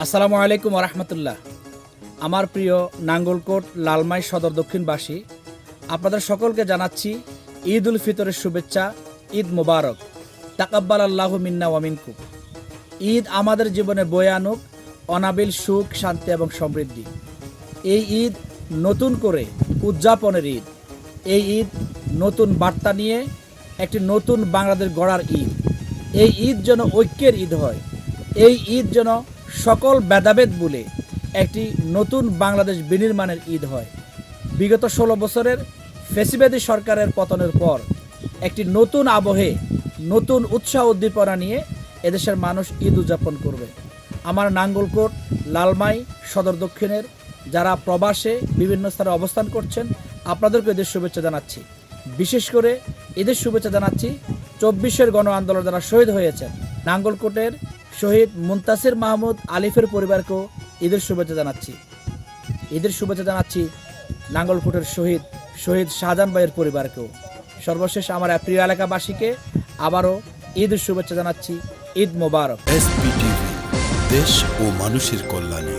আসসালামু আলাইকুম ওরহমতুল্লাহ। আমার প্রিয় নাঙ্গলকোট লালমাই সদর দক্ষিণবাসী, আপনাদের সকলকে জানাচ্ছি ঈদ উল ফিতরের শুভেচ্ছা। ঈদ মোবারক। তাকাব্বাল আল্লাহু মিন্না ওয়া মিনকুম। ঈদ আমাদের জীবনে বয়ে আনুক অনাবিল সুখ, শান্তি এবং সমৃদ্ধি। এই ঈদ নতুন করে উদযাপনের ঈদ। এই ঈদ নতুন বার্তা নিয়ে একটি নতুন বাংলাদেশ গড়ার ঈদ। এই ঈদ যেন ঐক্যের ঈদ হয়। এই ঈদ যেন সকল ভেদাভেদ ভুলে একটি নতুন বাংলাদেশ বিনির্মাণের ঈদ হয়। বিগত 16 বছরের ফ্যাসিবাদী সরকারের পতনের পর একটি নতুন আবহে, নতুন উৎসাহ উদ্দীপনা নিয়ে এদেশের মানুষ ঈদ উদযাপন করবে। আমার নাঙ্গলকোট লালমাই সদর দক্ষিণের যারা প্রবাসে বিভিন্ন স্থানে অবস্থান করছেন, আপনাদেরকে ঈদের শুভেচ্ছা জানাচ্ছি। বিশেষ করে ঈদের শুভেচ্ছা জানাচ্ছি 24-এর গণ আন্দোলন যারা শহীদ হয়েছেন। নাঙ্গলকোটের শহীদ মুনতাসির মাহমুদ আলিফের পরিবারকেও ঈদের শুভেচ্ছা জানাচ্ছি। ঈদের শুভেচ্ছা জানাচ্ছি নাঙ্গলকোটের শহীদ শাহজাহান ভাইয়ের পরিবারকেও। সর্বশেষ আমার প্রিয় এলাকাবাসীকে আবারও ঈদের শুভেচ্ছা জানাচ্ছি। ঈদ মোবারক। SBTV, দেশ ও মানুষের কল্যাণে।